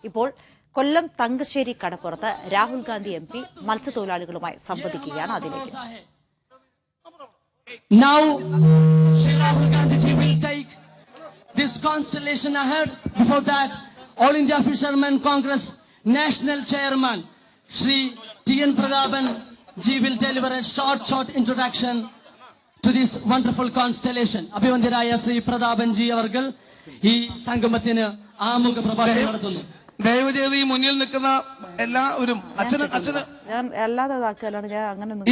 ഇപ്പോൾ കൊല്ലം തങ്കശ്ശേരി കടപ്പുറത്ത് രാഹുൽ ഗാന്ധി MP മത്സ്യത്തൊഴിലാളികളുമായി സംവദിക്കുകയാണ്. അതിലേക്ക് Now, Shri Rahul Gandhi ji will take this constellation ahead. Before that, All India Fishermen Congress National Chairman Shri T.N. Pradaban ji will deliver a short introduction to this wonderful constellation. Abhivandiraya Shri Pradaban ji avargal ee sangamatinu aamuga prabhashanam naduttunnu. ദയവുചെയ്ത് ഈ മുന്നിൽ നിൽക്കുന്ന എല്ലാവരും അച്ഛന്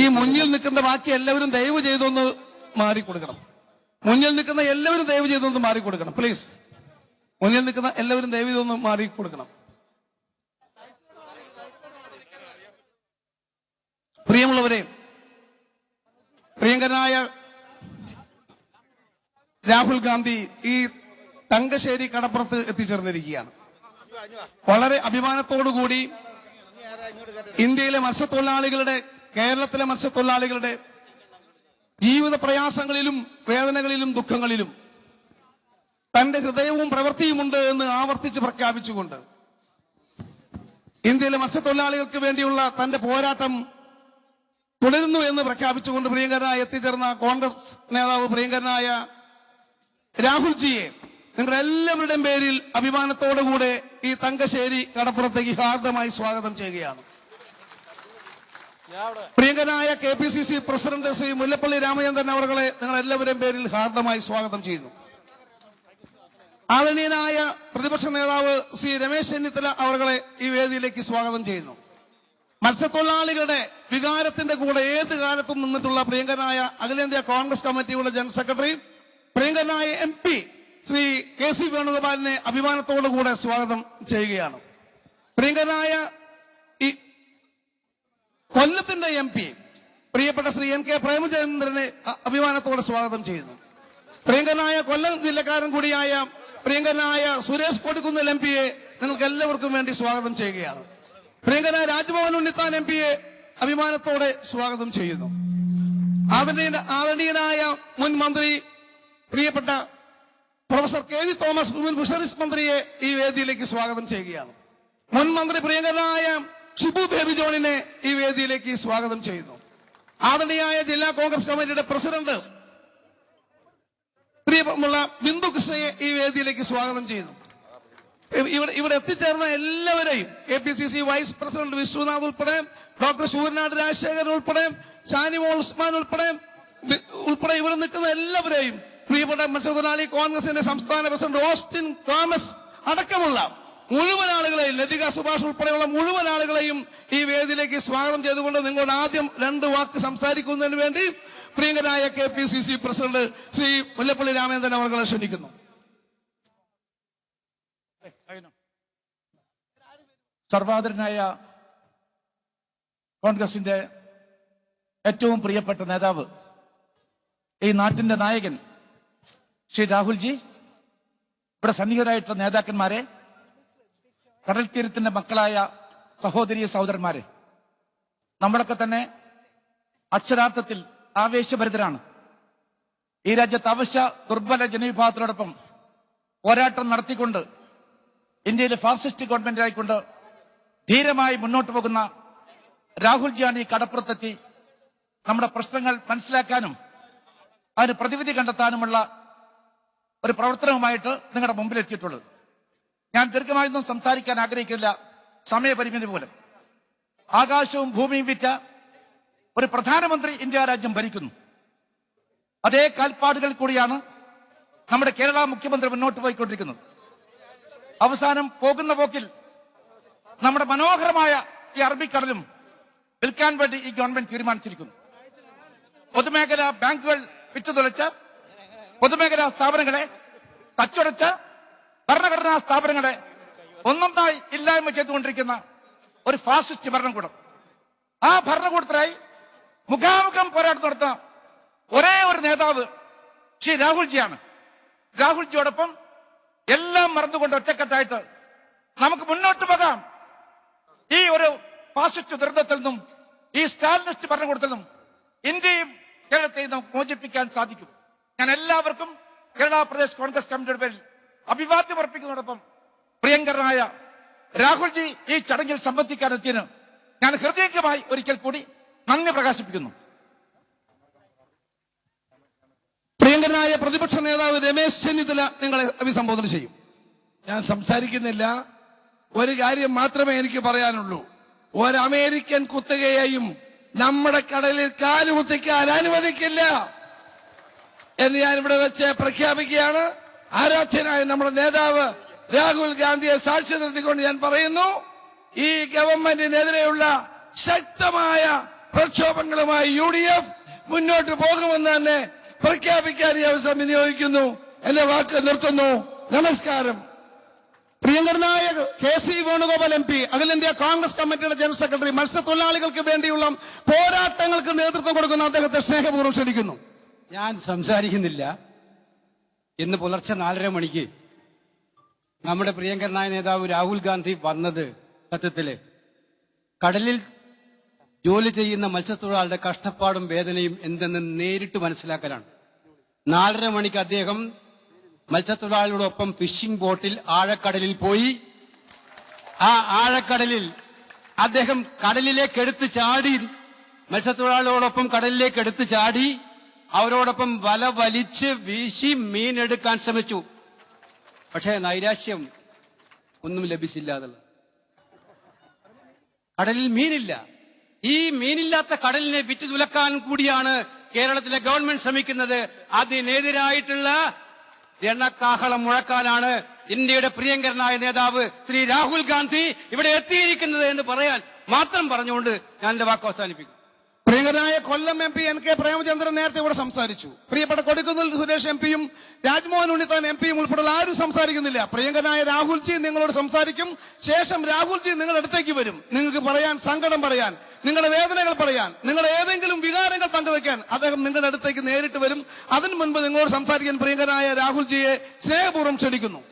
ഈ മുന്നിൽ നിൽക്കുന്ന ബാക്കി എല്ലാവരും ദയവ് ചെയ്തൊന്ന് മാറിക്കൊടുക്കണം. മുന്നിൽ നിൽക്കുന്ന എല്ലാവരും ദയവ് ചെയ്തൊന്ന് മാറിക്കൊടുക്കണം. പ്ലീസ്, മുന്നിൽ നിൽക്കുന്ന എല്ലാവരും ദയവ് ചെയ്തൊന്ന് മാറിക്കൊടുക്കണം. പ്രിയമുള്ളവരെ, പ്രിയങ്കരനായ രാഹുൽ ഗാന്ധി ഈ തങ്കശ്ശേരി കടപ്പുറത്ത് എത്തിച്ചേർന്നിരിക്കുകയാണ്. വളരെ അഭിമാനത്തോടുകൂടി ഇന്ത്യയിലെ മത്സ്യത്തൊഴിലാളികളുടെ, കേരളത്തിലെ മത്സ്യത്തൊഴിലാളികളുടെ ജീവിത പ്രയാസങ്ങളിലും വേദനകളിലും ദുഃഖങ്ങളിലും തന്റെ ഹൃദയവും പ്രവൃത്തിയുമുണ്ട് എന്ന് ആവർത്തിച്ച് പ്രഖ്യാപിച്ചുകൊണ്ട് ഇന്ത്യയിലെ മത്സ്യത്തൊഴിലാളികൾക്ക് വേണ്ടിയുള്ള തന്റെ പോരാട്ടം തുടരുന്നു എന്ന് പ്രഖ്യാപിച്ചുകൊണ്ട് പ്രിയങ്കരനായി എത്തിച്ചേർന്ന കോൺഗ്രസ് നേതാവ് പ്രിയങ്കരനായ രാഹുൽജിയെ നിങ്ങളുടെ എല്ലാവരുടെയും പേരിൽ അഭിമാനത്തോടുകൂടെ ഈ തങ്കശ്ശേരി കടപ്പുറത്തേക്ക് ഹാർദമായി സ്വാഗതം ചെയ്യുകയാണ്. പ്രിയങ്കരനായ KPCC പ്രസിഡന്റ് ശ്രീ മുല്ലപ്പള്ളി രാമചന്ദ്രൻ അവരെ നിങ്ങൾ എല്ലാവരുടെയും പേരിൽ ഹാർദമായി സ്വാഗതം ചെയ്യുന്നു. ആദരണീയനായ പ്രതിപക്ഷ നേതാവ് ശ്രീ രമേശ് ചെന്നിത്തല അവരെ ഈ വേദിയിലേക്ക് സ്വാഗതം ചെയ്യുന്നു. മത്സ്യത്തൊഴിലാളികളുടെ വികാരത്തിന്റെ കൂടെ ഏത് കാലത്തും നിന്നിട്ടുള്ള പ്രിയങ്കരനായ അഖിലേന്ത്യാ കോൺഗ്രസ് കമ്മിറ്റിയുടെ ജനറൽ സെക്രട്ടറി പ്രിയങ്കരനായ MP ശ്രീ KC വേണുഗോപാലിനെ അഭിമാനത്തോടുകൂടെ സ്വാഗതം ചെയ്യുകയാണ്. പ്രിയങ്കരനായ ഈ കൊല്ലത്തിന്റെ MP പ്രിയപ്പെട്ട ശ്രീ NK പ്രേമചന്ദ്രനെ അഭിമാനത്തോടെ സ്വാഗതം ചെയ്യുന്നു. പ്രിയങ്കരനായ കൊല്ലം ജില്ലക്കാരൻ കൂടിയായ പ്രിയങ്കരനായ സുരേഷ് കൊടിക്കുന്നിൽ MPയെ നിങ്ങൾക്ക് എല്ലാവർക്കും വേണ്ടി സ്വാഗതം ചെയ്യുകയാണ്. പ്രിയങ്കരനായ രാജ്ഭവൻ ഉണ്ണിത്താൻ MPയെ അഭിമാനത്തോടെ സ്വാഗതം ചെയ്യുന്നു. ആദരണീയനായ മുൻ മന്ത്രി പ്രിയപ്പെട്ട പ്രൊഫസർ KV തോമസ് മുൻ ഫിഷറീസ് മന്ത്രിയെ ഈ വേദിയിലേക്ക് സ്വാഗതം ചെയ്യുകയാണ്. മുൻ മന്ത്രി പ്രിയങ്കരനായ ഷിബു ബേബി ജോണിനെ ഈ വേദിയിലേക്ക് സ്വാഗതം ചെയ്യുന്നു. ആദരണീയായ ജില്ലാ കോൺഗ്രസ് കമ്മിറ്റിയുടെ പ്രസിഡന്റ് പ്രിയമുള്ള ബിന്ദു കൃഷ്ണയെ ഈ വേദിയിലേക്ക് സ്വാഗതം ചെയ്യുന്നു. ഇവിടെ എത്തിച്ചേർന്ന എല്ലാവരെയും KPCC വൈസ് പ്രസിഡന്റ് വിശ്വനാഥ് ഉൾപ്പെടെ, ഡോക്ടർ ശൂരനാട് രാജശേഖരൻ ഉൾപ്പെടെ, ഷാനിമോൾ ഉസ്മാൻ ഉൾപ്പെടെ ഇവിടെ നിൽക്കുന്ന എല്ലാവരെയും, പ്രിയപ്പെട്ട മത്സ്യത്തൊഴിലാളി കോൺഗ്രസിന്റെ സംസ്ഥാന പ്രസിഡന്റ് ഓസ്റ്റിൻ തോമസ് അടക്കമുള്ള മുഴുവൻ ആളുകളെയും, ലതിക സുഭാഷ് ഉൾപ്പെടെയുള്ള മുഴുവൻ ആളുകളെയും ഈ വേദിയിലേക്ക് സ്വാഗതം ചെയ്തുകൊണ്ട് നിങ്ങളോട് ആദ്യം 2 വാക്ക് സംസാരിക്കുന്നതിന് വേണ്ടി പ്രിയങ്കരായ KPCC പ്രസിഡന്റ് ശ്രീ മുല്ലപ്പള്ളി രാമചന്ദ്രൻ അവരെ ക്ഷണിക്കുന്നു. സർവാദരനായ കോൺഗ്രസിന്റെ ഏറ്റവും പ്രിയപ്പെട്ട നേതാവ്, ഈ നാട്ടിന്റെ നായകൻ ശ്രീ രാഹുൽജി, ഇവിടെ സന്നിഹിതരായിട്ടുള്ള നേതാക്കന്മാരെ, കടൽ തീരത്തിന്റെ മക്കളായ സഹോദരി സഹോദരന്മാരെ, നമ്മളൊക്കെ തന്നെ അക്ഷരാർത്ഥത്തിൽ ആവേശഭരിതരാണ്. ഈ രാജ്യത്ത് അവശ്യ ദുർബല ജനവിഭാഗത്തിനോടൊപ്പം പോരാട്ടം നടത്തിക്കൊണ്ട് ഇന്ത്യയിലെ ഫാസിസ്റ്റ് ഗവൺമെന്റായിക്കൊണ്ട് ധീരമായി മുന്നോട്ട് പോകുന്ന രാഹുൽജിയാണ് ഈ കടപ്പുറത്തെത്തി നമ്മുടെ പ്രശ്നങ്ങൾ മനസ്സിലാക്കാനും അതിന് പ്രതിവിധി കണ്ടെത്താനുമുള്ള ഒരു പ്രവർത്തനവുമായിട്ട് നിങ്ങളുടെ മുമ്പിൽ എത്തിയിട്ടുള്ളത്. ഞാൻ ദീർഘമായൊന്നും സംസാരിക്കാൻ ആഗ്രഹിക്കില്ല, സമയപരിമിതി മൂലം. ആകാശവും ഭൂമിയും വിറ്റ ഒരു പ്രധാനമന്ത്രി ഇന്ത്യ രാജ്യം ഭരിക്കുന്നു. അതേ കാൽപ്പാടുകൾ കൂടിയാണ് നമ്മുടെ കേരള മുഖ്യമന്ത്രി മുന്നോട്ട് പോയിക്കൊണ്ടിരിക്കുന്നത്. അവസാനം പോകുന്ന പോക്കിൽ നമ്മുടെ മനോഹരമായ ഈ അറബിക്കടലും വിൽക്കാൻ വേണ്ടി ഈ ഗവൺമെന്റ് തീരുമാനിച്ചിരിക്കുന്നു. പൊതുമേഖലാ ബാങ്കുകൾ വിറ്റുതുലച്ച, പൊതുമേഖലാ സ്ഥാപനങ്ങളെ തച്ചുടച്ച, ഭരണഘടനാ സ്ഥാപനങ്ങളെ ഒന്നൊന്നായി ഇല്ലായ്മ ചെയ്തുകൊണ്ടിരിക്കുന്ന ഒരു ഫാസിസ്റ്റ് ഭരണകൂടം. ആ ഭരണകൂടത്തിനായി മുഖാമുഖം പോരാട്ടം നടത്തുന്ന ഒരേ ഒരു നേതാവ് ശ്രീ രാഹുൽജിയാണ്. രാഹുൽജിയോടൊപ്പം എല്ലാം മറന്നുകൊണ്ട് ഒറ്റക്കെട്ടായിട്ട് നമുക്ക് മുന്നോട്ട് പോകാം. ഈ ഒരു ഫാസിസ്റ്റ് ദുരന്തത്തിൽ നിന്നും, ഈ സ്റ്റാലിനിസ്റ്റ് ഭരണകൂടത്തിൽ നിന്നും ഇന്ത്യയും കേരളത്തെയും നമുക്ക് മോചിപ്പിക്കാൻ സാധിക്കും. ഞാൻ എല്ലാവർക്കും കേരള പ്രദേശ് കോൺഗ്രസ് കമ്മിറ്റിയുടെ പേരിൽ അഭിവാദ്യം അർപ്പിക്കുന്നതോടൊപ്പം പ്രിയങ്കരനായ രാഹുൽജി ഈ ചടങ്ങിൽ സംബന്ധിക്കാനെത്തിയതിന് ഞാൻ ഹൃദയംഗമായി ഒരിക്കൽ കൂടി നന്ദി പ്രകാശിപ്പിക്കുന്നു. പ്രിയങ്കരനായ പ്രതിപക്ഷ നേതാവ് രമേശ് ചെന്നിത്തല നിങ്ങളെ അഭിസംബോധന ചെയ്യും. ഞാൻ സംസാരിക്കുന്നില്ല. ഒരു കാര്യം മാത്രമേ എനിക്ക് പറയാനുള്ളൂ. ഒരു അമേരിക്കൻ കുത്തകയെയും നമ്മുടെ കടലിൽ കാലുകുത്തിക്കാൻ അനുവദിക്കില്ല എന്ന് ഞാൻ ഇവിടെ വെച്ച് പ്രഖ്യാപിക്കുകയാണ്. ആരാധ്യനായ നമ്മുടെ നേതാവ് രാഹുൽ ഗാന്ധിയെ സാക്ഷി നിർത്തിക്കൊണ്ട് ഞാൻ പറയുന്നു, ഈ ഗവൺമെന്റിനെതിരെയുള്ള ശക്തമായ പ്രക്ഷോഭങ്ങളുമായി UDF മുന്നോട്ട് പോകുമെന്ന് തന്നെ പ്രഖ്യാപിക്കാൻ ഈ അവസരം വിനിയോഗിക്കുന്നു. എന്റെ വാക്ക് നിർത്തുന്നു. നമസ്കാരം. പ്രിയങ്കരനായ KC വേണുഗോപാൽ MP, അഖിലേന്ത്യാ കോൺഗ്രസ് കമ്മിറ്റിയുടെ ജനറൽ സെക്രട്ടറി, മത്സ്യത്തൊഴിലാളികൾക്ക് വേണ്ടിയുള്ള പോരാട്ടങ്ങൾക്ക് നേതൃത്വം കൊടുക്കുന്ന അദ്ദേഹത്തെ സ്നേഹപൂർവ്വം ക്ഷണിക്കുന്നു. ഞാൻ സംസാരിക്കുന്നില്ല. ഇന്ന് പുലർച്ചെ 4:30 മണിക്ക് നമ്മുടെ പ്രിയങ്കരനായ നേതാവ് രാഹുൽ ഗാന്ധി വന്നത് സത്യത്തില് കടലിൽ ജോലി ചെയ്യുന്ന മത്സ്യത്തൊഴിലാളിയുടെ കഷ്ടപ്പാടും വേദനയും എന്തെന്ന് നേരിട്ട് മനസ്സിലാക്കലാണ്. 4:30 മണിക്ക് അദ്ദേഹം മത്സ്യത്തൊഴിലാളികളോടൊപ്പം ഫിഷിംഗ് ബോട്ടിൽ ആഴക്കടലിൽ പോയി. ആ ആഴക്കടലിൽ അദ്ദേഹം കടലിലേക്ക് എടുത്ത് ചാടി, മത്സ്യത്തൊഴിലാളികളോടൊപ്പം കടലിലേക്ക് എടുത്ത് ചാടി അവരോടൊപ്പം വല വലിച്ച് വീശി മീനെടുക്കാൻ ശ്രമിച്ചു. പക്ഷേ നൈരാശ്യം, ഒന്നും ലഭിച്ചില്ല എന്നുള്ളത്. കടലിൽ മീനില്ല. ഈ മീനില്ലാത്ത കടലിനെ വിറ്റു തുലക്കാൻ കൂടിയാണ് കേരളത്തിലെ ഗവൺമെന്റ് ശ്രമിക്കുന്നത്. അതിനെതിരായിട്ടുള്ള രണക്കാഹളം മുഴക്കാനാണ് ഇന്ത്യയുടെ പ്രിയങ്കരനായ നേതാവ് ശ്രീ രാഹുൽ ഗാന്ധി ഇവിടെ എത്തിയിരിക്കുന്നത് എന്ന് പറയാൻ മാത്രം പറഞ്ഞുകൊണ്ട് ഞാൻ എന്റെ വാക്ക് അവസാനിപ്പിക്കും. പ്രിയങ്കരനായ കൊല്ലം MP NK പ്രേമചന്ദ്രൻ നേരത്തെ ഇവിടെ സംസാരിച്ചു. പ്രിയപ്പെട്ട കൊടിക്കുന്നിൽ സുരേഷ് MP-യും രാജ്മോഹൻ ഉണ്ണിത്താൻ MP-യും ഉൾപ്പെടെയുള്ള ആരും സംസാരിക്കുന്നില്ല. പ്രിയങ്കരനായ രാഹുൽജി നിങ്ങളോട് സംസാരിക്കും. ശേഷം രാഹുൽജി നിങ്ങളുടെ അടുത്തേക്ക് വരും. നിങ്ങൾക്ക് പറയാൻ, സങ്കടം പറയാൻ, നിങ്ങളുടെ വേദനകൾ പറയാൻ, നിങ്ങളുടെ ഏതെങ്കിലും വികാരങ്ങൾ പങ്കുവെക്കാൻ അദ്ദേഹം നിങ്ങളുടെ അടുത്തേക്ക് നേരിട്ട് വരും. അതിനു മുൻപ് നിങ്ങളോട് സംസാരിക്കാൻ പ്രിയങ്കരനായ രാഹുൽജിയെ സ്നേഹപൂർവ്വം ക്ഷണിക്കുന്നു.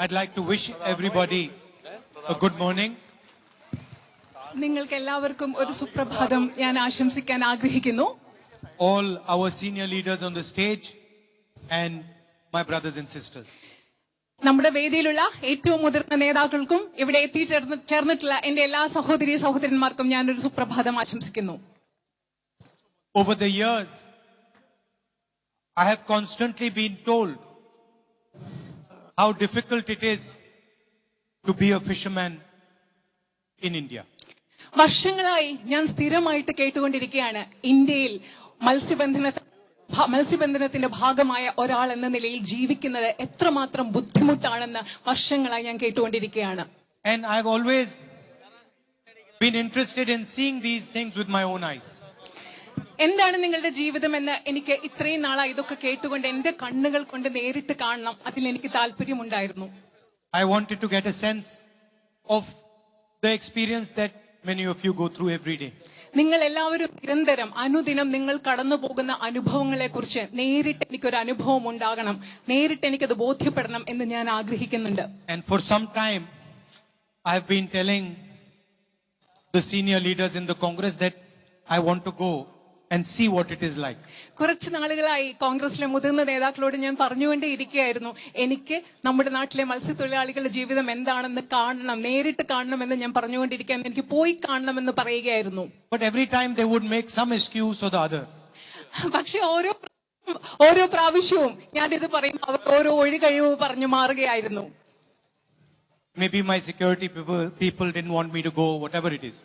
I'd like to wish everybody a good morning. നിങ്ങൾക്ക് എല്ലാവർക്കും ഒരു സുപ്രഭാതം ഞാൻ ആശംസിക്കാൻ ആഗ്രഹിക്കുന്നു. All our senior leaders on the stage and my brothers and sisters. നമ്മുടെ വേദിയിലുള്ള ഏറ്റവും മുതിർന്ന നേതാക്കൾക്കും ഇവിടെ എത്തിച്ചേർന്നിട്ടുള്ള എന്റെ എല്ലാ സഹോദരി സഹോദരന്മാർക്കും ഞാനൊരു സുപ്രഭാതം ആശംസിക്കുന്നു. Over the years, I have constantly been told how difficult it is to be a fisherman in India. വർഷങ്ങളായി ഞാൻ സ്ഥിരമായിട്ട് കേട്ടുകൊണ്ടിരിക്കുകയാണ്, ഇന്ത്യയിൽ മത്സ്യബന്ധനത്തിന്റെ ഭാഗമായ ഒരാൾ എന്ന നിലയിൽ ജീവിക്കുന്നത് എത്രമാത്രം ബുദ്ധിമുട്ടാണെന്ന് വർഷങ്ങളായി ഞാൻ കേട്ടുകൊണ്ടിരിക്കുകയാണ്. And I've always been interested in seeing these things with my own eyes. എന്താണ് നിങ്ങളുടെ ജീവിതം എന്ന് എനിക്ക് ഇത്രയും നാളായി ഇതൊക്കെ കേട്ടുകൊണ്ട് എന്റെ കണ്ണുകൾ കൊണ്ട് നേരിട്ട് കാണണം, അതിൽ എനിക്ക് താല്പര്യമുണ്ടായിരുന്നു. I wanted to get a sense of the experience that many of you go through every day. നിങ്ങൾ എല്ലാവരും നിരന്തരം അനുദിനം നിങ്ങൾ കടന്നു പോകുന്ന അനുഭവങ്ങളെ കുറിച്ച് നേരിട്ട് എനിക്കൊരു അനുഭവം ഉണ്ടാകണം, നേരിട്ട് എനിക്കത് ബോധ്യപ്പെടണം എന്ന് ഞാൻ ആഗ്രഹിക്കുന്നുണ്ട്. And for some time, I've been telling the senior leaders in the Congress that I want to go and see what it is like. കുറച്ച് നാളുകളായി കോൺഗ്രസിലെ മുതിർന്ന നേതാക്കളോട് ഞാൻ പറഞ്ഞുകൊണ്ടേയിരിക്കുകയായിരുന്നു, എനിക്ക് നമ്മുടെ നാട്ടിലെ മത്സ്യത്തൊഴിലാളികളുടെ ജീവിതം എന്താണെന്ന് കാണണം, നേരിട്ട് കാണണമെന്ന് ഞാൻ പറഞ്ഞുകൊണ്ടിരിക്കുകയാണ്, എനിക്ക് പോയി കാണണമെന്ന് പറയുകയായിരുന്നു. But every time they would make some excuse or the other. പക്ഷെ ഓരോ പ്രാവശ്യവും ഞാനിത് പറയും, അവർ ഓരോ ഒഴികഴിവ് പറഞ്ഞു മാറുകയായിരുന്നു. Maybe my security people didn't want me to go, whatever it is.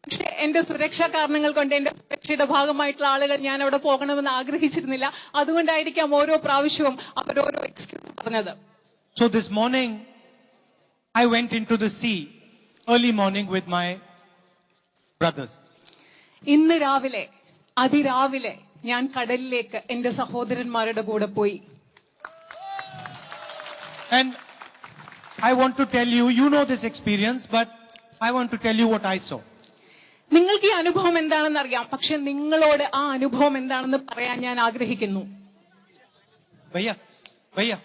പക്ഷെ എന്റെ സുരക്ഷാ കാരണങ്ങൾ കൊണ്ട്, എന്റെ സുരക്ഷയുടെ ഭാഗമായിട്ടുള്ള ആളുകൾ ഞാൻ അവിടെ പോകണമെന്ന് ആഗ്രഹിച്ചിരുന്നില്ല. അതുകൊണ്ടായിരിക്കാം ഓരോ പ്രാവശ്യവും അവരോരോ എക്സ്ക്യൂസ് പറഞ്ഞത്. So this morning, I went into the sea early morning with my brothers. ഇന്ന് രാവിലെ അതിരാവിലെ ഞാൻ കടലിലേക്ക് എന്റെ സഹോദരന്മാരുടെ കൂടെ പോയി. And I want to tell you, you know this experience, but I want to tell you what I saw. നിങ്ങൾക്ക് ഈ അനുഭവം എന്താണെന്ന് അറിയാം, പക്ഷെ നിങ്ങളോട് ആ അനുഭവം എന്താണെന്ന് പറയാൻ ഞാൻ ആഗ്രഹിക്കുന്നു. भैया भैया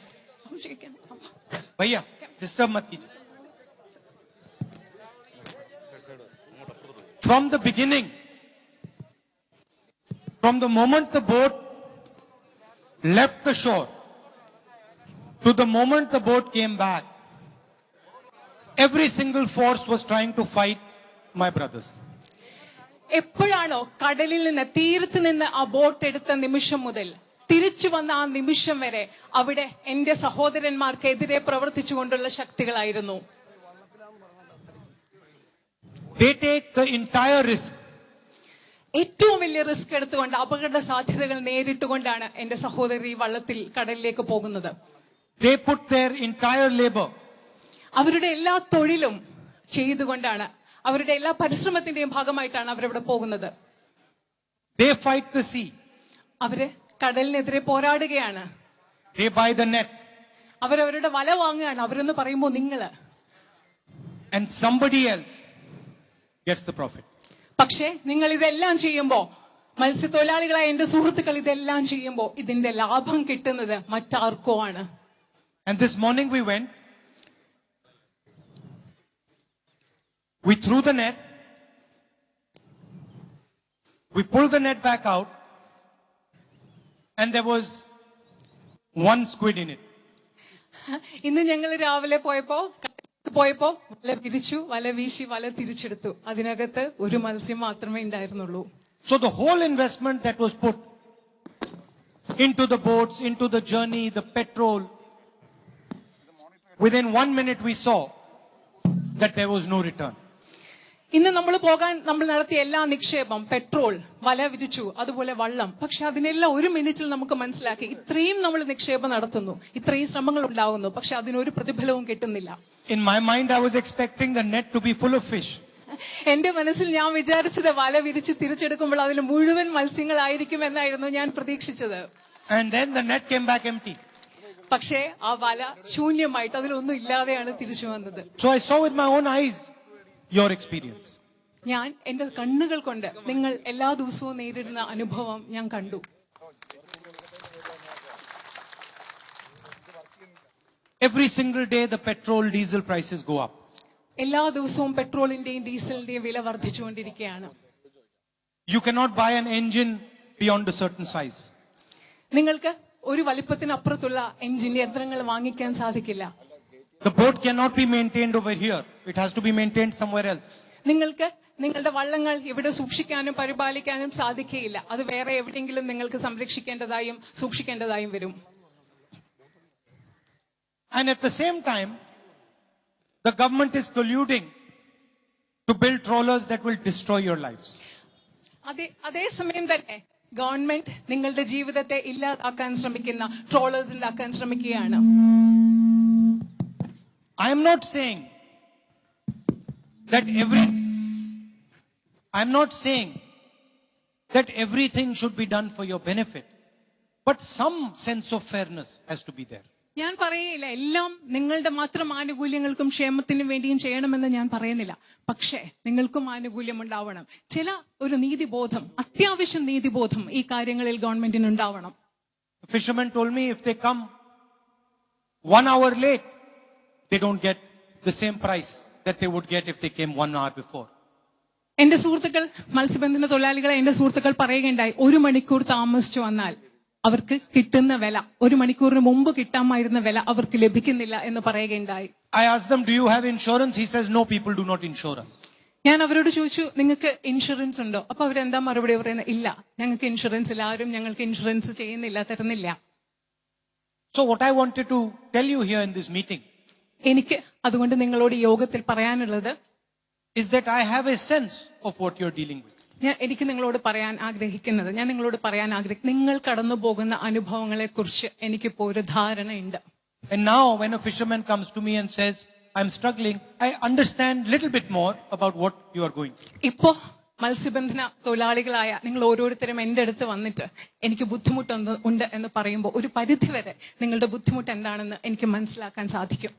भैया डिस्टर्ब मत कीजिए. From the beginning, from the moment the boat left the shore to the moment the boat came back, every single force was trying to fight my brothers. എപ്പോഴാണോ കടലിൽ നിന്ന് തീരത്ത് നിന്ന് ആ ബോട്ട് എടുത്ത നിമിഷം മുതൽ തിരിച്ചു വന്ന ആ നിമിഷം വരെ അവിടെ എന്റെ സഹോദരന്മാർക്കെതിരെ പ്രവർത്തിച്ചുകൊണ്ടുള്ള ശക്തികളായിരുന്നു. They take the entire risk. ഏറ്റവും വലിയ റിസ്ക് എടുത്തുകൊണ്ട് അപകട സാധ്യതകൾ നേരിട്ടുകൊണ്ടാണ് എന്റെ സഹോദരി വള്ളത്തിൽ കടലിലേക്ക് പോകുന്നത്. They put their entire labor. അവരുടെ എല്ലാ തൊഴിലും ചെയ്തുകൊണ്ടാണ്, അവരുടെ എല്ലാ പരിശ്രമത്തിന്റെയും ഭാഗമായിട്ടാണ് അവരവിടെ പോകുന്നത്. They fight the sea. അവര് കടലിനെതിരെ പോരാടുകയാണ്. They buy the net. അവരവരുടെ വല വാങ്ങുകയാണ്. അവരെന്ന് പറയുമ്പോ നിങ്ങള്, And somebody else gets the profit. പക്ഷേ നിങ്ങൾ ഇതെല്ലാം ചെയ്യുമ്പോ, മത്സ്യത്തൊഴിലാളികളായ എന്റെ സുഹൃത്തുക്കൾ ഇതെല്ലാം ചെയ്യുമ്പോ ഇതിന്റെ ലാഭം കിട്ടുന്നത് മറ്റാർക്കോ ആണ്. And this morning we went, we threw the net, we pulled the net back out, and there was one squid in it. ഇന്ന് ഞങ്ങൾ രാവിലെ പോയപ്പോ വല വിരിച്ചു, വല വീശി, വല തിരിച്ചെടുത്തു. അതിനകത്ത് ഒരു മത്സ്യം മാത്രമേ ഉണ്ടായിരുന്നുള്ളൂ. So the whole investment that was put into the boats, into the journey, the petrol, within 1 minute we saw that there was no return. ഇന്ന് നമ്മൾ നടത്തിയ എല്ലാ നിക്ഷേപം, പെട്രോൾ, വല വിരിച്ചു, അതുപോലെ വള്ളം, പക്ഷെ അതിനെല്ലാം ഒരു മിനിറ്റിൽ നമുക്ക് മനസ്സിലാക്കി ഇത്രയും നമ്മൾ നിക്ഷേപം നടത്തുന്നു, ഇത്രയും ശ്രമങ്ങൾ ഉണ്ടാകുന്നു, പക്ഷെ അതിനൊരു പ്രതിഫലവും കിട്ടുന്നില്ല. In my mind I was expecting the net to be full of fish. എന്റെ മനസ്സിൽ ഞാൻ വിചാരിച്ചത് വല വിരിച്ച് തിരിച്ചെടുക്കുമ്പോൾ അതിൽ മുഴുവൻ മത്സ്യങ്ങളായിരിക്കും എന്നായിരുന്നു ഞാൻ പ്രതീക്ഷിച്ചത്. And then the net came back empty. പക്ഷേ ആ വല ശൂന്യമായിട്ട് അതിലൊന്നും ഇല്ലാതെയാണ് തിരിച്ചു വന്നത്. So I saw with my own eyes your experience. ഞാൻ എന്റെ കണ്ണുകൾ കൊണ്ട് നിങ്ങൾ എല്ലാ ദിവസവും നേരിടുന്ന അനുഭവം ഞാൻ കണ്ടു. Every single day the petrol diesel prices go up. എല്ലാ ദിവസവും പെട്രോളിന്റെയും ഡീസലിന്റെയും വില വർദ്ധിച്ചുകൊണ്ടിരിക്കുകയാണ്. You cannot buy an engine beyond a certain size. നിങ്ങൾക്ക് ഒരു വലിപ്പത്തിനപ്പുറത്തുള്ള എഞ്ചിൻ യന്ത്രങ്ങൾ വാങ്ങിക്കാൻ സാധിക്കില്ല. The boat cannot be maintained over here. It has to be maintained somewhere else. നിങ്ങൾക്ക് നിങ്ങളുടെ വള്ളങ്ങൾ ഇവിടെ സൂക്ഷിക്കാനും പരിപാലിക്കാനും സാധിക്കുകയില്ല. അത് വേറെ എവിടെയെങ്കിലും നിങ്ങൾക്ക് സംരക്ഷിക്കേണ്ടതായും സൂക്ഷിക്കേണ്ടതായും വരും. And at the same time, the government is colluding to build trawlers that will destroy your lives. അതേസമയം തന്നെ ഗവൺമെന്റ് നിങ്ങളുടെ ജീവിതത്തെ ഇല്ലാതാക്കാൻ ശ്രമിക്കുന്ന ട്രോളേഴ്സ് ഉണ്ടാക്കാൻ ശ്രമിക്കുകയാണ്. I am not saying that everything should be done for your benefit, but some sense of fairness has to be there. ഞാൻ പറയില്ല എല്ലാം നിങ്ങളുടെ മാത്രം ആനുകൂല്യങ്ങൾക്കും ക്ഷേമത്തിനും വേണ്ടിയും ചെയ്യണമെന്ന് ഞാൻ പറയുന്നില്ല. പക്ഷേ നിങ്ങൾക്കും ആനുകൂല്യം ഉണ്ടാവണം. ചില ഒരു നീതിബോധം, അത്യാവശ്യം നീതിബോധം ഈ കാര്യങ്ങളിൽ ഗവൺമെന്റിന് ഉണ്ടാവണം. The fishermen told me if they come 1 hour late, they don't get the same price that they would get if they came 1 hour before. എന്റെ സുഹൃത്തുക്കൾ, മത്സ്യബന്ധന തൊഴിലാളികളെ എന്റെ സുഹൃത്തുക്കൾ പറയുകയുണ്ടായി, 1 മണിക്കൂർ താമസിച്ചു വന്നാൽ അവർക്ക് കിട്ടുന്ന വില, 1 മണിക്കൂറിന് മുമ്പ് കിട്ടാമായിരുന്ന വില അവർക്ക് ലഭിക്കുന്നില്ല എന്ന് പറയുകയുണ്ടായി. I asked them, do you have insurance? He says, no, people do not insure us. ഞാൻ അവരോട് ചോദിച്ചു, നിങ്ങൾക്ക് ഇൻഷുറൻസ് ഉണ്ടോ? അപ്പൊ അവരെന്താ മറുപടി പറയുന്നത്? ഇല്ല, ഞങ്ങൾക്ക് ഇൻഷുറൻസ് ഇല്ല, ആരും ഞങ്ങൾക്ക് ഇൻഷുറൻസ് ചെയ്യുന്നില്ല, തരുന്നില്ല. So what I wanted to tell you here in this meeting എനിക്ക് അതുകൊണ്ട് നിങ്ങളോട് യോഗത്തിൽ പറയാനുള്ളത് is that I have a sense of what you're dealing with. എനിക്ക് നിങ്ങളോട് പറയാൻ ആഗ്രഹിക്കുന്നത്, നിങ്ങൾ കടന്നു പോകുന്ന അനുഭവങ്ങളെ കുറിച്ച് എനിക്കിപ്പോ ഒരു ധാരണയുണ്ട്. And now when a fisherman comes to me and says, I'm struggling, I understand little bit more about what you are going through. ഇപ്പോ മത്സ്യബന്ധന തൊഴിലാളികളായ നിങ്ങൾ ഓരോരുത്തരും എന്റെ അടുത്ത് വന്നിട്ട് എനിക്ക് ബുദ്ധിമുട്ടുണ്ട് എന്ന് പറയുമ്പോൾ ഒരു പരിധിവരെ നിങ്ങളുടെ ബുദ്ധിമുട്ട് എന്താണെന്ന് എനിക്ക് മനസ്സിലാക്കാൻ സാധിക്കും.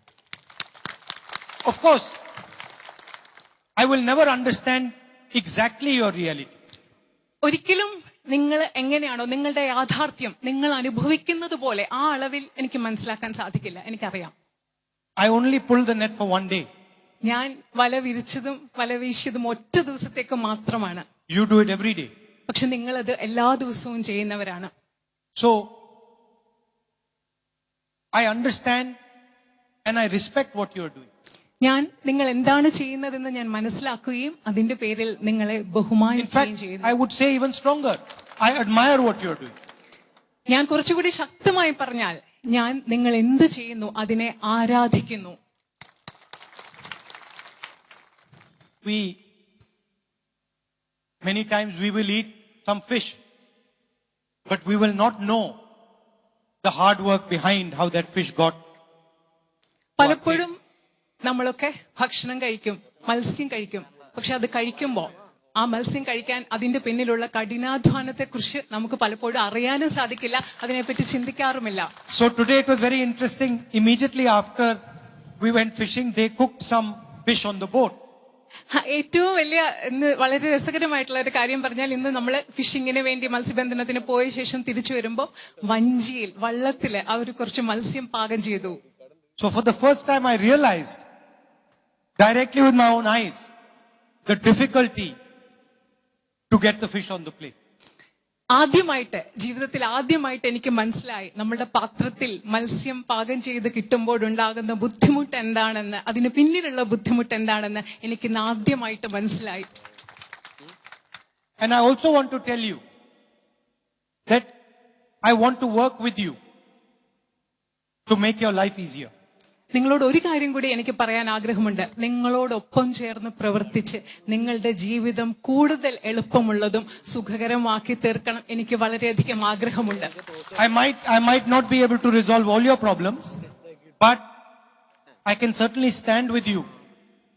Of course, I will never understand exactly your reality. ഒരിക്കലും നിങ്ങൾ എങ്ങനെയാണോ നിങ്ങളുടെ യാഥാർത്ഥ്യം നിങ്ങൾ അനുഭവിക്കുന്നത് പോലെ ആ അളവിൽ എനിക്ക് മനസ്സിലാക്കാൻ സാധിക്കില്ല. എനിക്കറിയാം. I only pull the net for one day. ഞാൻ വല വിരിച്ചതും വല വീശിയതും ഒറ്റ ദിവസത്തേക്ക് മാത്രമാണ്. You do it every day. പക്ഷെ നിങ്ങളത് എല്ലാ ദിവസവും ചെയ്യുന്നവരാണ്. So, I understand and I respect what you are doing. ഞാൻ നിങ്ങൾ എന്താണ് ചെയ്യുന്നതെന്ന് ഞാൻ മനസ്സിലാക്കുകയും അതിന്റെ പേരിൽ നിങ്ങളെ In ബഹുമാനിക്കുകയും fact, ചെയ്യുന്നു. I would say even stronger. I admire what you are doing. ഞാൻ കുറച്ചുകൂടി ശക്തമായി പറഞ്ഞാൽ ഞാൻ നിങ്ങൾ എന്ത് ചെയ്യുന്നു അതിനെ ആരാധിക്കുന്നു. Many times we will eat some fish, but we will not know the hard work behind how that fish got. പലപ്പോഴും നമ്മളൊക്കെ ഭക്ഷണം കഴിക്കും, മത്സ്യം കഴിക്കും. പക്ഷെ അത് കഴിക്കുമ്പോ ആ മത്സ്യം കഴിക്കാൻ അതിന്റെ പിന്നിലുള്ള കഠിനാധ്വാനത്തെ കുറിച്ച് നമുക്ക് പലപ്പോഴും അറിയാനും സാധിക്കില്ല, അതിനെപ്പറ്റി ചിന്തിക്കാറുമില്ല. So today it was very interesting. Immediately after we went fishing, they cooked some fish on the boat. ഏറ്റവും വലിയ ഇന്ന് വളരെ രസകരമായിട്ടുള്ള ഒരു കാര്യം പറഞ്ഞാൽ, ഇന്ന് നമ്മൾ ഫിഷിങ്ങിന് വേണ്ടി മത്സ്യബന്ധനത്തിന് പോയ ശേഷം തിരിച്ചു വരുമ്പോൾ വഞ്ചിയിൽ വള്ളത്തില് അവർ കുറച്ച് മത്സ്യം പാകം ചെയ്തു. So for the first time I realized directly with my own eyes the difficulty to get the fish on the plate. ജീവിതത്തിൽ ആദ്യമായിട്ട് എനിക്ക് മനസ്സിലായി നമ്മുടെ പാത്രത്തിൽ മത്സ്യം പാകം ചെയ്ത് കിട്ടുമ്പോഴുണ്ടാകുന്ന ബുദ്ധിമുട്ട് എന്താണെന്ന്, അതിന് പിന്നിലുള്ള ബുദ്ധിമുട്ട് എന്താണെന്ന് എനിക്ക് ആദ്യമായിട്ട് മനസ്സിലായി. And I also want to tell you that I want to work with you to make your life easier. നിങ്ങളോട് ഒരു കാര്യം കൂടി എനിക്ക് പറയാൻ ആഗ്രഹമുണ്ട്. നിങ്ങളോടൊപ്പം ചേർന്ന് പ്രവർത്തിച്ച് നിങ്ങളുടെ ജീവിതം കൂടുതൽ എളുപ്പമുള്ളതും സുഖകരമാക്കി തീർക്കണം എനിക്ക് വളരെയധികം ആഗ്രഹമുണ്ട്. I might not be able to resolve all your problems, but I can certainly stand with you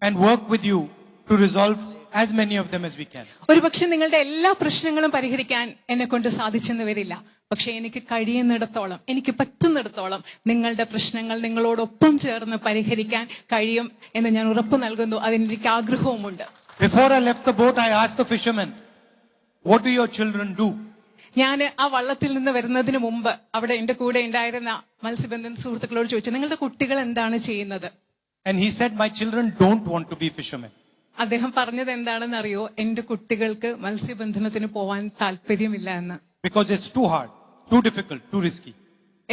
and work with you to resolve as many of them as we can. ഒരുപക്ഷെ നിങ്ങളുടെ എല്ലാ പ്രശ്നങ്ങളും പരിഹരിക്കാൻ എന്നെ കൊണ്ട് സാധിച്ചെന്ന് വരില്ല. പക്ഷെ എനിക്ക് കഴിയുന്നിടത്തോളം, എനിക്ക് പറ്റുന്നിടത്തോളം നിങ്ങളുടെ പ്രശ്നങ്ങൾ നിങ്ങളോടൊപ്പം ചേർന്ന് പരിഹരിക്കാൻ കഴിയും എന്ന് ഞാൻ ഉറപ്പു നൽകുന്നു. അതിനെനിക്ക് ആഗ്രഹവുമുണ്ട്. Before I left the boat, I asked the fisherman, what do your children do? ഞാൻ ആ വള്ളത്തിൽ നിന്ന് വരുന്നതിന് മുമ്പ് അവിടെ എന്റെ കൂടെ ഉണ്ടായിരുന്ന മത്സ്യബന്ധന സുഹൃത്തുക്കളോട് ചോദിച്ചു, നിങ്ങളുടെ കുട്ടികൾ എന്താണ് ചെയ്യുന്നത്? And he said, my children don't want to be fishermen. അദ്ദേഹം പറഞ്ഞത് എന്താണെന്ന് അറിയോ? എന്റെ കുട്ടികൾക്ക് മത്സ്യബന്ധനത്തിന് പോവാൻ താല്പര്യമില്ല എന്ന്. Because it's too hard, too difficult, too risky.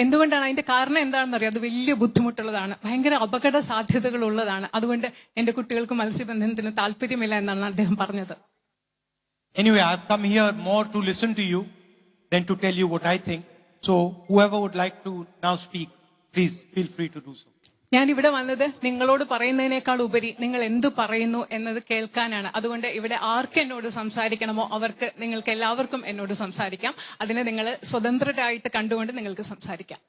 എന്തുകൊണ്ടാണ്? അതിന്റെ കാരണം എന്താണെന്ന് അറിയോ? അത് വലിയ ബുദ്ധിമുട്ടുള്ളതാണ്, ഭയങ്കര അപകട സാധ്യതകൾ ഉള്ളതാണ്. അതുകൊണ്ട് എന്റെ കുട്ടികൾക്ക് മത്സ്യബന്ധനത്തിന് താല്പര്യമില്ല എന്നാണ് അദ്ദേഹം പറഞ്ഞത്. Anyway, I've come here more to listen to you than to tell you what I think. So whoever would like to now speak, please feel free to do so. ഞാൻ ഇവിടെ വന്നത് നിങ്ങളോട് പറയുന്നതിനേക്കാൾ ഉപരി നിങ്ങൾ എന്തു പറയുന്നു എന്നത് കേൾക്കാനാണ്. അതുകൊണ്ട് ഇവിടെ ആർക്ക് എന്നോട് സംസാരിക്കണമോ അവർക്ക്, നിങ്ങൾക്ക് എല്ലാവർക്കും എന്നോട് സംസാരിക്കാം. അതിനെ നിങ്ങൾ സ്വതന്ത്രരായിട്ട് കണ്ടുകൊണ്ട് നിങ്ങൾക്ക് സംസാരിക്കാം.